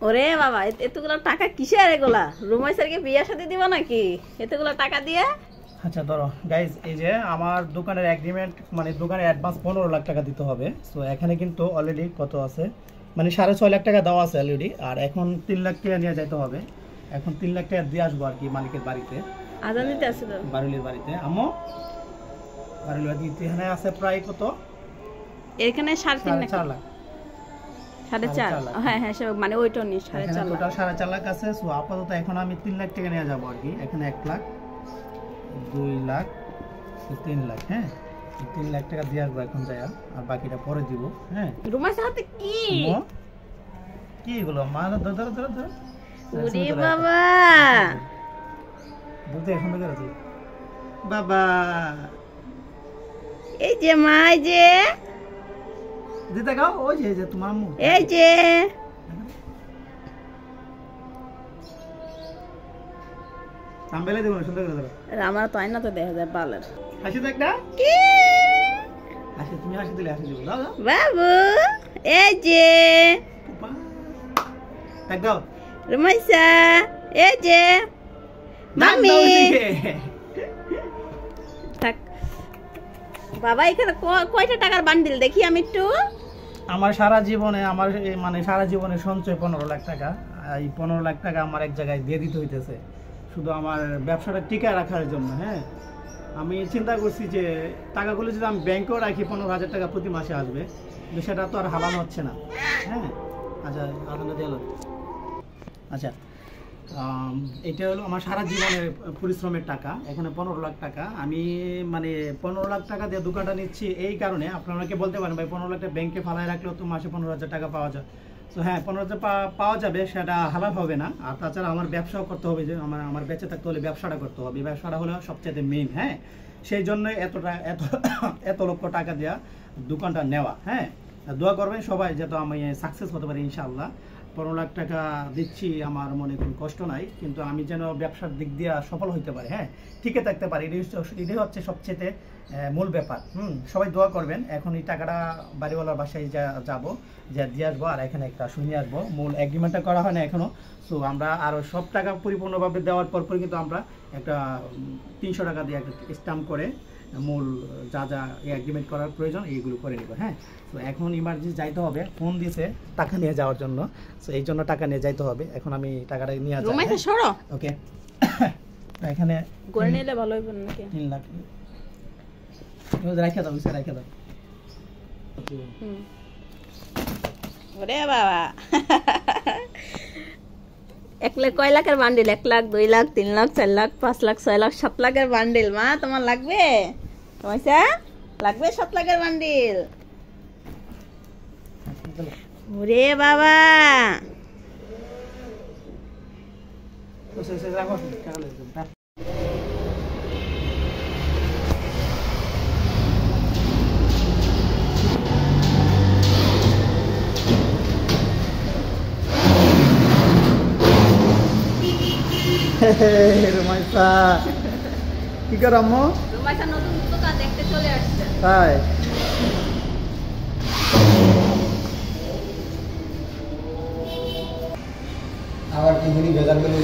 ওরে বাবা, এতগুলো টাকা কিসের এগুলা? রুমাই স্যারকে বিয়ে শাদী দিবা নাকি এতগুলো টাকা দিয়ে? আচ্ছা ধরো গাইজ, এই যে আমার দোকানের এগ্রিমেন্ট, মানে দোকানের অ্যাডভান্স 15 লাখ টাকা দিতে হবে। সো এখানে কিন্তু অলরেডি কত আছে, মানে 6.5 লাখ টাকা দেওয়া আছে অলরেডি, আর এখন 3 লাখ টাকা নিয়ে যেতে হবে। এখন 3 লাখ টাকা দিয়ে আসবো আর কি মালিকের বাড়িতে, আজান দিতে আছে তো বারুলির বাড়িতে। আম্মু বারুলির বাড়িতে এখানে আছে প্রায় কত, এখানে 3.5 লাখ, 4.5 হ্যাঁ হ্যাঁ সব মানে ওইটা নি 4.5 লাখ, টোটাল 4.5 লাখ আছে। সো আপাতত এখন আমি 3 লাখ টাকা নিয়ে যাবো আর কি। এখানে 1 লাখ, 2 লাখ, 3 লাখ, হ্যাঁ 3 লাখ টাকা দিয়ে আসবো এখন যাই, আর বাকিটা পরে দিব। হ্যাঁ রুমাই স্যার হাতে কি কি এগুলো? মা ধর ধর ধর ধর, ওরে বাবা দুধ এখন করে তুই বাবা। এই যে মা, এই যে দিতে গাও, ওই যে তোমার আম্মু, এই যে সামবেলে দেবো সুন্দর করে ধরো। আমার তো আয়না তো দেখা যায় বালের। হাসি তো একটা, কি হাসি, তুমি হাসি দিলে হাসি দিব। দাও দাও বাবু, এই যে দেখ দাও রুমাইসা, এই যে মামি। থাক বাবা, এখানে কয়টা টাকার বান্ডিল দেখি আমি একটু। আমার সারা জীবনে, আমার মানে সারা জীবনে সঞ্চয় 15 লাখ টাকা। এই 15 লাখ টাকা আমার এক জায়গায় দিয়ে দিতে হইতেছে শুধু আমার ব্যবসাটা টিকায় রাখার জন্য। হ্যাঁ, আমি চিন্তা করছি যে টাকাগুলো যদি আমি ব্যাংকেও রাখি 15,000 টাকা প্রতি মাসে আসবে, কিন্তু সেটা তো আর হালানো হচ্ছে না। হ্যাঁ আচ্ছা, আদানা দিয়ে আচ্ছা, এটা হলো আমার সারা জীবনের পরিশ্রমের টাকা। এখানে 15 লাখ টাকা আমি, মানে 15 লাখ টাকা দিয়ে দোকানটা নিচ্ছি এই কারণে। আপনারা অনেকে বলতে পারেন ভাই 15 লাখ টাকা ব্যাংকে ফালায় রাখলেও তো মাসে 15,000 টাকা পাওয়া যায়। তো হ্যাঁ 15,000 পাওয়া যাবে, সেটা হালাল হবে না। আর তাছাড়া আমার ব্যবসাও করতে হবে, যে আমার বেঁচে থাকতে হলে ব্যবসাটা করতে হবে। ব্যবসাটা হলো সবচেয়ে মেইন। হ্যাঁ, সেই জন্য এত লক্ষ টাকা দেওয়া দোকানটা নেওয়া। হ্যাঁ, দোয়া করবেন সবাই যাতে আমি সাকসেস হতে পারি ইনশাআল্লাহ। 15 লাখ টাকা দিচ্ছি, আমার মনে কোনো কষ্ট নাই, কিন্তু আমি যেন ব্যবসার দিক দিয়ে সফল হইতে পারি, হ্যাঁ টিকে থাকতে পারি, এটাই হচ্ছে সবচেয়ে মূল ব্যাপার। সবাই দোয়া করবেন। এখন এই টাকাটা বাড়িওয়ালার বাসায় যাবো, যা দিয়ে আসবো, আর এখানে একটা শুনিয়ে আসবো। মূল এগ্রিমেন্টটা করা হয় না এখনো। সো আমরা আরও সব টাকা পরিপূর্ণভাবে দেওয়ার পর কিন্তু আমরা একটা 300 টাকা দিয়ে একটা স্ট্যাম্প করে মূল যা যা এগ্রিমেন্ট করার প্রয়োজন এইগুলো করে নেব। হ্যাঁ, তো এখন ইমার্জেন্সি যাইতে হবে, ফোন দিয়েছে টাকা নিয়ে যাওয়ার জন্য। সো এই জন্য টাকা নিয়ে যাইতে হবে। এখন আমি টাকাটা নিয়ে যাই। ওকে, এখানে করে নিলে ভালো হবে নাকি? 3 লাখ রাখা দাও, রাখা দাও। ওরে বাবা, 1 লাখ কয় লাখের বান্ডিল? 1 লাখ, 2 লাখ, 3 লাখ, 4 লাখ, 5 লাখ, 6 লাখ, 7 লাখের বান্ডিল। মা তোমার লাগবে? পয়সা লাগবে 7 লাখের বান্ডিল? ওরে বাবা, রুমাইসা কি কর আম্মু? রুমাইসা নতুন দোকান দেখতে চলে আসছে। তাই আবার কি জানি ভেজাল করে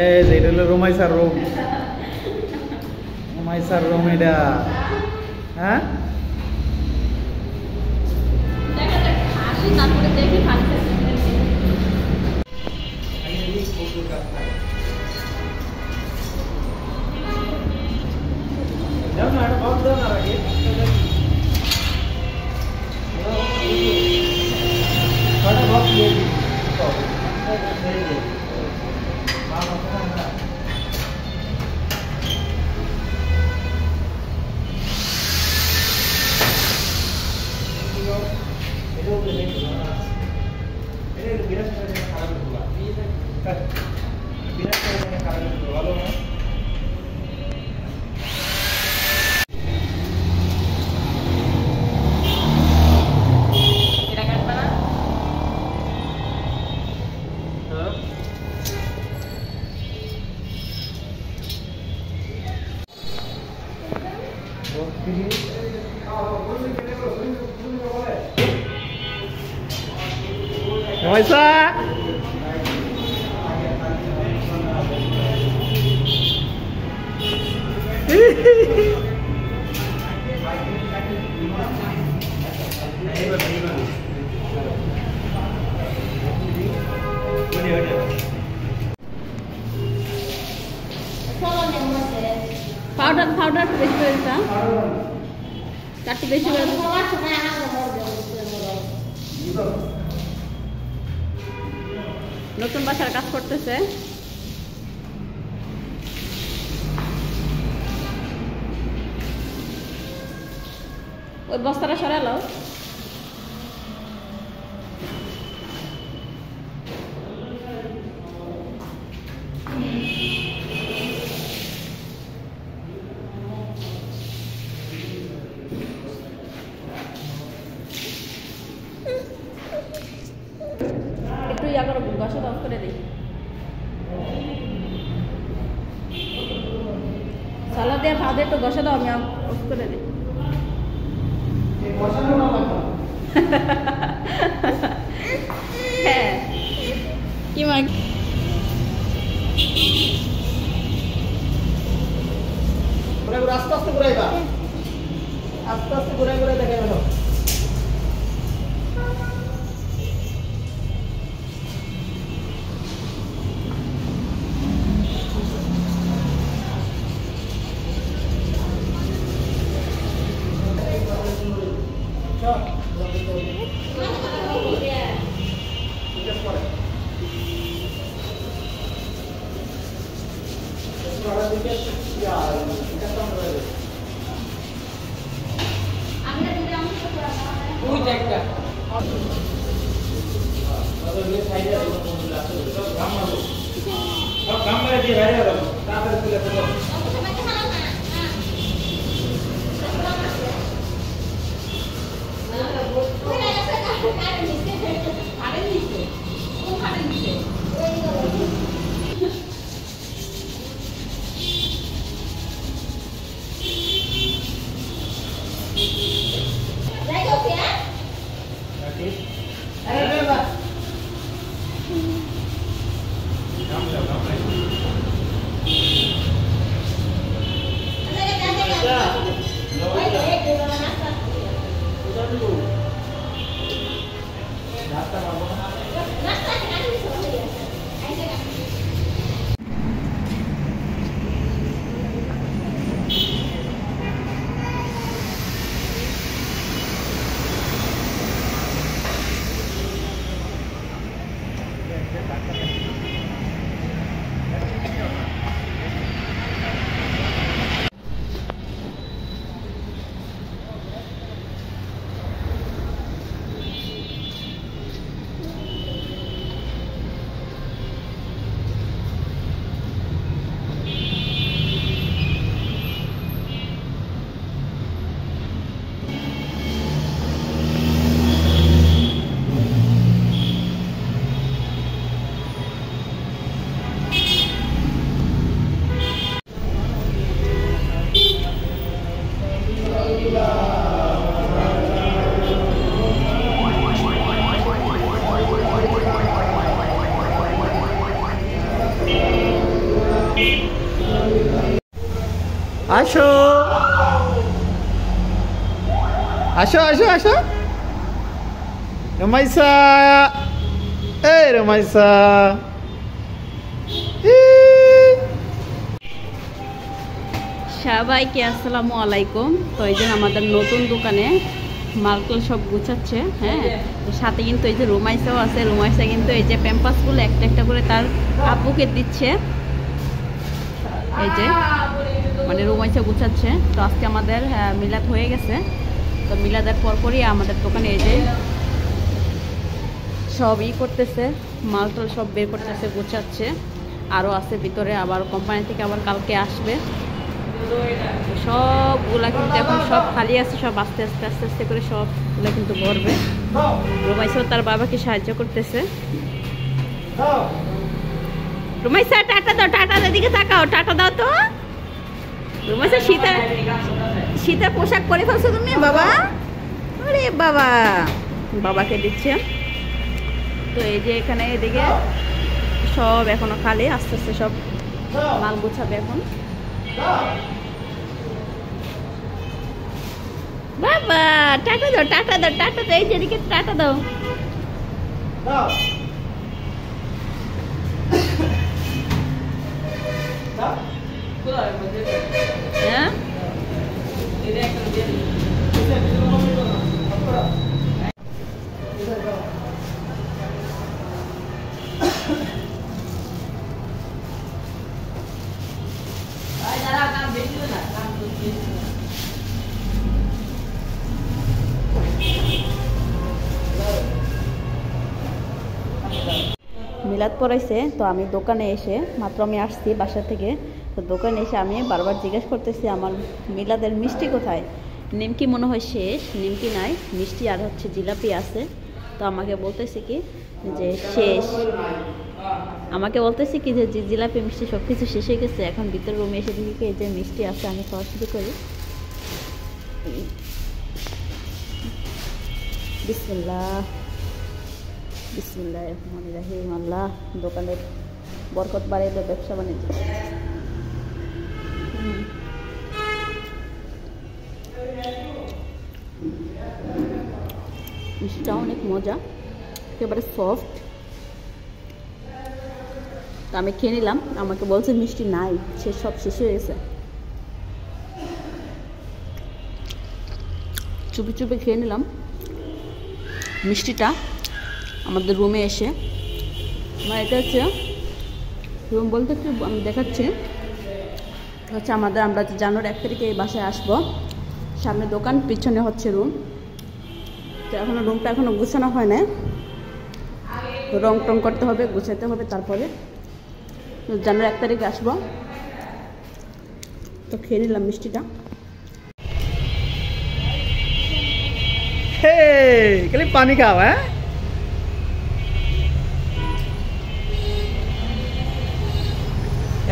এই যে এটা হলো রুমাইসার রুম, রুমাইসার রুম এটা। হ্যাঁ রুমাইসা পাউডার বেশি করে দিতা চারটি বেশি করে নতুন বাসার কাজ করতেছে ওই বস্তাটা সরালো একটু ইয়া করো বসা অফ করে দিই সালা দিয়ে পা দিয়ে একটু বসা দাও আমি অফ করে দিই হ্যাঁ কি মা আস্তে আস্তে ঘুরাইবা আস্তে আস্তে ঘুরাই ঘুরাই দেখা গেল আসো আসো আসো আসো রমাইসা এই রমাইসা সবাইকে আসসালামু আলাইকুম। তো এই যে আমাদের নতুন দোকানে মালকল সব গুছাচ্ছে। হ্যাঁ, সাথে কিন্তু এই যে রুমাইসাও আছে। রুমাইসা কিন্তু এই যে প্যাম্পাসগুলো একটা একটা করে তার আব্বুকে দিচ্ছে। এই যে মানে রুমাইসা গুছাচ্ছে। তো আজকে আমাদের মিলাদ হয়ে গেছে। তো মিলাদের পরপরই আমাদের দোকানে এই যে সব করতেছে, মালটল সব বের করতেছে, গুছাচ্ছে। আরও আছে ভিতরে, আবার কোম্পানি থেকে আবার কালকে আসবে। সবগুলা কিন্তু এখন সব খালি আছে, সব আস্তে আস্তে আস্তে আস্তে করে সবগুলা কিন্তু ভরবে। রুমাইসাও তার বাবাকে সাহায্য করতেছে। রুমাইসা টাটা দাও, টাটা দিকে তাকাও, টাটা দাও তো। রুমাইসা শীতের পোশাক পরে ফেলছো তুমি বাবা? আরে বাবা, বাবাকে দিচ্ছে। তো এই যে এখানে এদিকে সব এখনো খালি, আস্তে আস্তে সব মাল গুছাবে এখন। বাবা টাটা দাও, টাটা দাও, টাটা দাও, এই যে এদিকে টাটা দাও। হ্যাঁ মিলাদ পড়াইছে, তো আমি দোকানে এসে মাত্র আমি আসছি বাসা থেকে, তো দোকানে এসে আমি বারবার জিজ্ঞেস করতেছি আমার মিলাদের মিষ্টি কোথায়। নিমকি মনে হয় শেষ, নিমকি নাই, মিষ্টি আর হচ্ছে জিলাপি আছে। তো আমাকে বলতেছে কি যে শেষ, আমাকে বলতেছে কি যে জিলাপি মিষ্টি সব কিছু শেষ হয়ে গেছে। এখন ভিতর রুমে এসে দেখি এই যে মিষ্টি আছে, আমি খাওয়া শুরু করি। বিসমিল্লাহ বিসমিল্লাহির রহমানির রহিম। আল্লাহ দোকানের বরকত বাড়িয়ে দেয়, ব্যবসা বাণিজ্য। মিষ্টিটা অনেক মজা, একেবারে সফট। তো আমি খেয়ে নিলাম, আমাকে বলছে মিষ্টি নাই, সব শেষ হয়ে গেছে। চুপি চুপি খেয়ে নিলাম মিষ্টিটা। আমাদের রুমে এসে আমার এটা হচ্ছে রুম বলতে একটু আমি দেখাচ্ছি হচ্ছে আমরা জানুয়ারি 1 তারিখে এই বাসায় আসবো। সামনে দোকান, পিছনে হচ্ছে রুম। তো এখনো রুমটা এখনো গুছানো হয় না, রং টং করতে হবে, গুছাতে হবে, তারপরে জানুয়ারি 1 তারিখে আসবো। তো খেয়ে নিলাম মিষ্টিটা। খালি পানি খাও। হ্যাঁ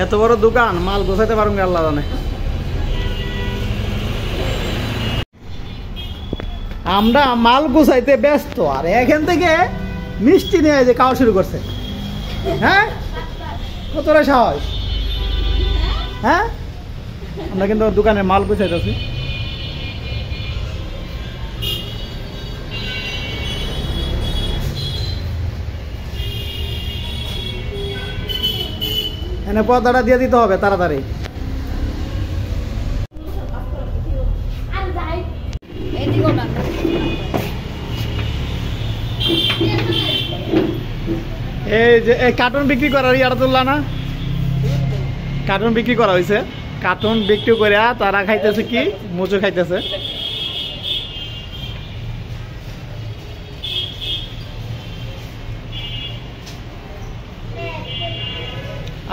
এত বড় দোকান, মাল গোছাতে পারুন আল্লাহ জানে। আমরা মাল গোছাইতে ব্যস্ত, আর এখান থেকে মিষ্টি নিয়ে যে খাওয়া শুরু করছে। হ্যাঁ কতটা সাহস। হ্যাঁ আমরা কিন্তু দোকানে মাল গোছাইতেছি। এনে পর্দাটা দিয়ে দিতে হবে তাড়াতাড়ি। এই যে এই কার্টুন বিক্রি করার ইয়ার তুললা না, কার্টুন বিক্রি করা হয়েছে। কার্টুন বিক্রি করে তারা খাইতেছে কি, মুচু খাইতেছে।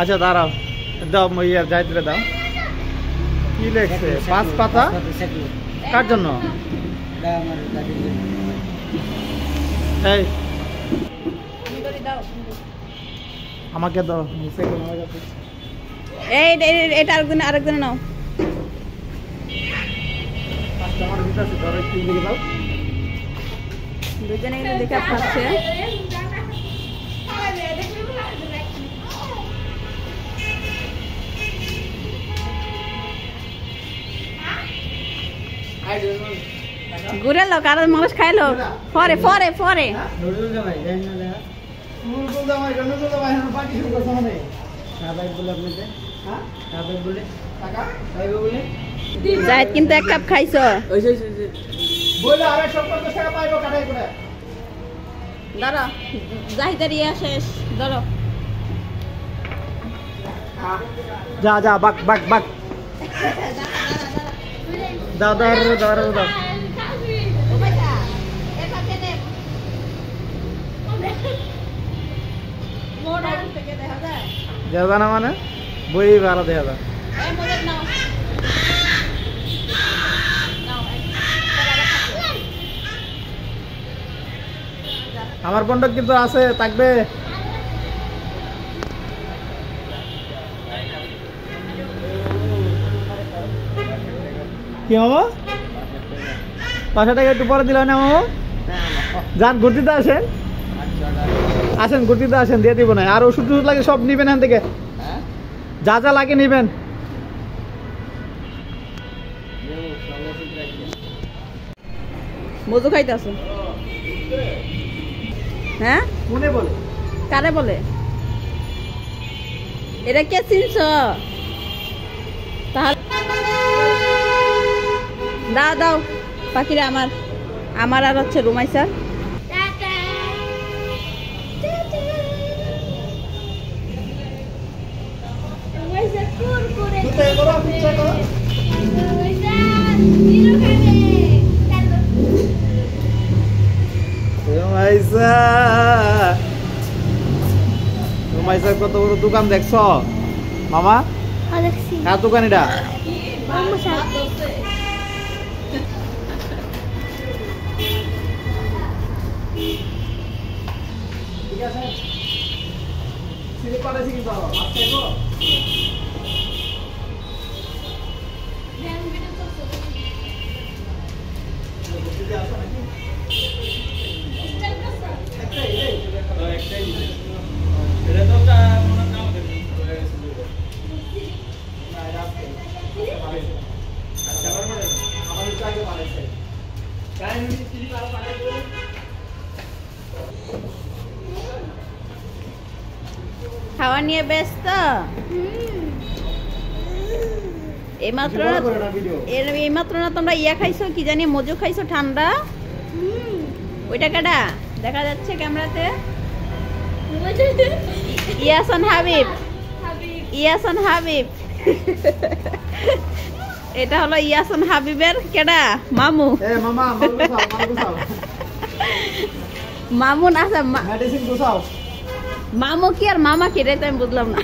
আচ্ছা দাঁড়াও, দাও ইয়ার যাইতে দাও। কি লেখছে? 5 পাতা কার জন্য? এই আমাকে দাও। এই এটা আরেকজনে নাও। দুজনে কিন্তু দেখে খাচ্ছে। ঘুরে লোক আর মানুষ খাইলো পরে পরে পরে। জাহিদ কিন্তু 1 কাপ খাইছো। ধরো জাহিদের ইয়া শেষ, ধরো যা যা বাক বাক বাক। দাও দাও দাও দাও। দেখা না মানে বই ভালো দেখা যায়। আমার বন্ধক কিন্তু আছে, থাকবে। কি মামা 500 টাকা একটু পরে দিল না মামা? যান ঘুরতে আসেন। আসেন গুটিতে আসেন, দিয়ে দিব না। আর ওষুধ টষুধ লাগে সব নিবেন এখান থেকে, যা যা লাগে নিবেন। মজু খাইতেছ? হ্যাঁ, মনে বলে কারে বলে? এটা কে চিনছ? তাহলে দাও দাও পাখিরা, আমার আর হচ্ছে রুমাই স্যার। রুমাইসা কত বড় দোকান দেখছ মামা? কার দোকান এটা? ঠিক আছে, সিলিপ পাঠাইছি কিন্তু আজকে গো। খাওয়া নিয়ে ব্যস্ত? এইমাত্র না তোমরা ইয়া খাইছো, কি জানি মজু খাইছো ঠান্ডা। ওইটা কাটা দেখা যাচ্ছে ক্যামেরাতে? ইয়াসান হাবিব। এটা হলো ইয়াসান হাবিবের কেডা মামু। মামুন আছে, মামু কি আর মামা কি রে, তো আমি বুঝলাম না।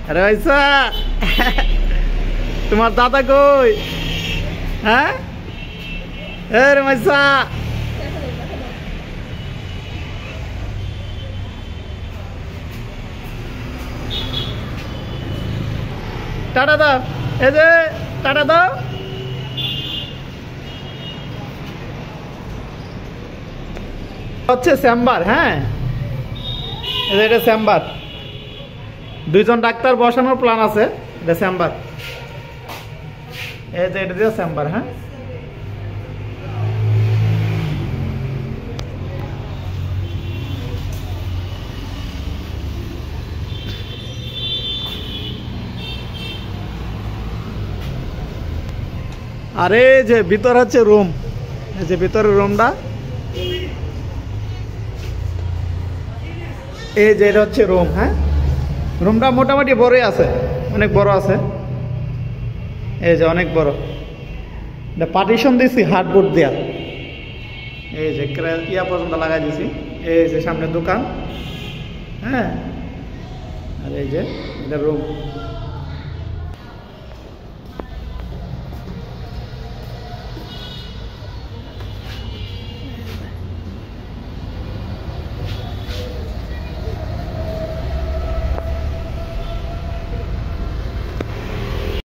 আরে ভাইসা, তোমার দাদা কই? হ্যাঁ রে মাইসা, টাটা দাও, এই যে টাটা দাও। হচ্ছে চেম্বার, হ্যাঁ এটা চেম্বার, দুইজন ডাক্তার বসানোর প্ল্যান আছে। এটা চেম্বার, এই যে এটা দিয়ে চেম্বার। হ্যাঁ আরে যে ভিতর হচ্ছে রুম, এই যে ভিতরের রুমটা, এই যে এটা হচ্ছে রুম। হ্যাঁ রুমটা মোটামুটি বড়ই আছে, অনেক বড় আছে, এই যে অনেক বড়। এটা পার্টিশন দিয়েছি হার্ডবোর্ড দেয়া, এই যে ইয়া পর্যন্ত লাগাই দিয়েছি। এই যে সামনে দোকান, হ্যাঁ আর এই যে এটা রুম।